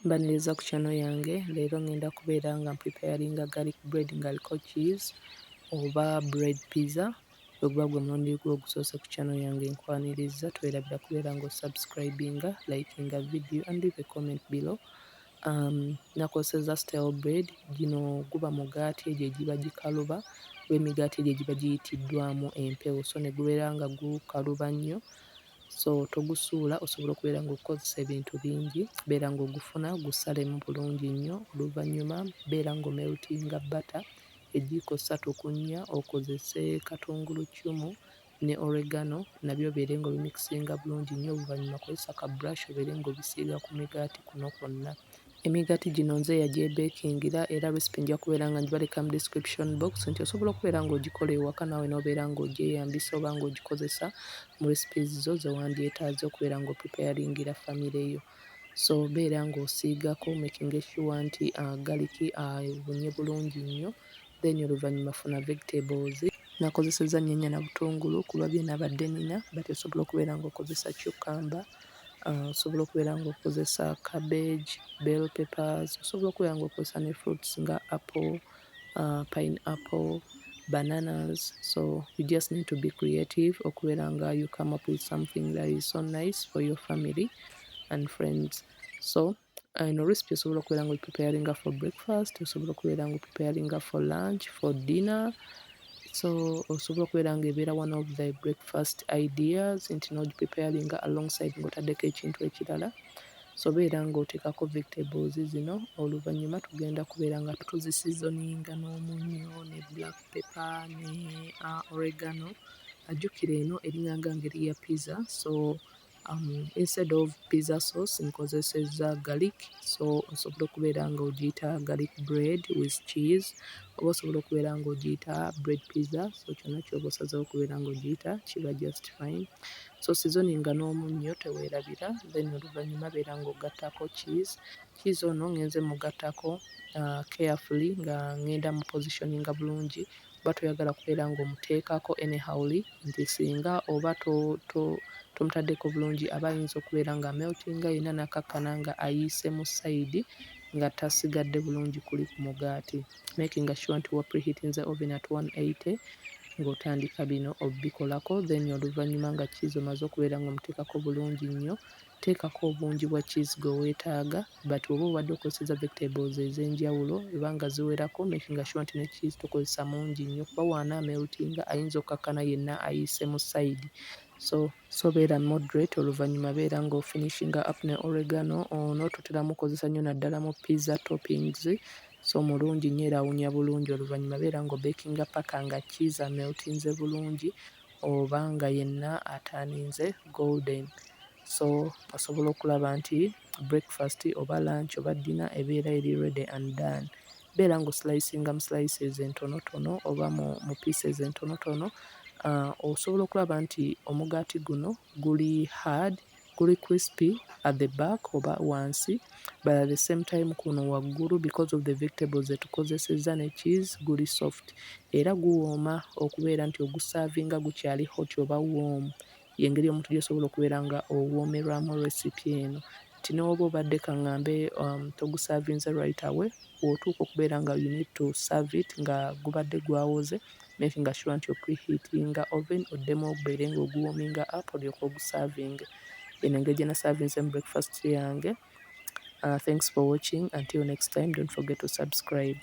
Mbaniriza ku channel yange. Leero ngenda kubeera nga preparinga garlic bread ngaliko cheese oba bread pizza. Oguba gwe mulundi gwo ogusoose ku channel yange nkwaniriza. Twerabira kubeera nga osubscribinga, likinga video and leave a comment below. Nakozesezza stale bread. Gino guba mugaati egyo egiba gikaluba w'emigaati egyo egiba giyitiddwamu empewo, so ne gubeera nga gukaluba nnyo. So togusuula, osobola okubeera ng'okozesa ebintu bingi. Beera ng'ogufuna gusalemu bulungi nnyo, oluvannyuma beera ng'omeltinga bata ejiiko 3 ku 4, okozese katungulu ccumu ne oregano, nabyo obeere ng'obimikisinga bulungi nnyo. Oluvannyuma kozesa ka brush obeere ng'obisiiga ku migaati kuno kwonna. Emigaati gino nze yagyebekingira era recipe nja kubeera nga ngibaleka mu description box nti osobola okubeera ng'ogikola ewaka naawe n'obeera ng'ogyeyambisa oba ng'ogikozesa mu recipes zo ze wandyetaaze okubeera ng'opreparingira famire yo. So beera ng'osiigako making sure nti garlic ebunye bulungi nnyo. Then oluvannyuma funa vegetables. Nakozesezza nnyaanya na butungulu kuba bye nabadde nina, but osobola okubeera ng'okozesa cucumber. Osobola okubeera ng'okozesa cabbage, bell peppers, osobola okubeera ng'okozesa ne fruits nga apple, pineapple, bananas. So you just need to be creative okubeera nga you come up with something that is so nice for your family and friends. So ino recipe osobola okubeera ng'ogipreparinga for breakfast, osobola okubeera ng'opreparinga for lunch, for dinner. So osobola okubeera ng'ebeera one of the breakfast ideas nti n'ogipreparinga alongside ng'otaddeko ekintu ekirala. So beera ng'oteekako vegetables zino, oluvannyuma tugenda kubeera nga tuzisizoninga n'omunnyo ne black pepper ne oregano. Ajjukira eno eringa ngeri ya pizza. So instead of pizza sauce nkozesezza garlic. So osobola okubeera ng'ogiyita garlic bread with cheese oba osobola okubeera ng'ogiyita bread pizza. So kyonna ky'oba osazeewo okubeera ng'ogiyita kiba just fine. So seasoninga n'omunnyo teweerabira, then oluvannyuma beera ng'ogattako cheese. Cheese ono ngenze mugattako carefully nga ngenda mu positioninga bulungi. Oba toyagala kubeera ng'omuteekako anyhowly nti singa oba tomutaddeko bulungi aba ayinza okubeera nga meltinga yenna n'akakkana nga ayiise mu side nga tasigadde bulungi kuli ku mugaati. Making sure nti wa preheating the oven at 180 ng'otandika bino obikolako. Then oluvannyuma nga cheese omaze okubeera ng'omuteekako bulungi nnyo, teekako obungi bwa cheese gwe weetaaga, but oba obadde okozesezza vegetables ez'enjawulo ebanga ziwerako, making sure nti ne cheese tokozesa mungi nnyo kuba waana ameltinga ayinza okkakkana yenna ayiise mu side. So beera moderate, oluvannyuma beera ng'ofinishinga up ne oregano. Ono toteramu kukozesa nnyo naddala mu pizza toppings. So mulungi nnyo era awunya bulungi. Oluvannyuma beera ng'obekinga paka nga cheese ameltinze bulungi oba nga yenna ataaninze golden. So osobola okulaba nti breakfast oba lunch oba dinner ebeera eri ready and done. Beera ng'oslicinga mu slices entonotono oba mu pieces entonotono. Osobola okulaba nti omugaati guno guli hard, guli crispy at the back oba wansi, but at the same time kuno waggulu because of the vegetables etukozesezza ne cheese guli soft era guwooma okubeera nti ogusavinga gukyali hot oba warm. Y'engeri omuntu gy'osobola okubeera nga owoomerwamu recipe eno. Nti n'oba obadde kaŋŋambe togusavinze right away, bw'otuuka okubeera nga you need to serve it nga gubadde gwawoze, making sure nti preheatinga oven oddemu ogubeere ng'oguwoominga up olyoke ogusavinge. Eno engeri gye nasavinze mu breakfast yange. Thanks for watching. Until next time, don't forget to subscribe.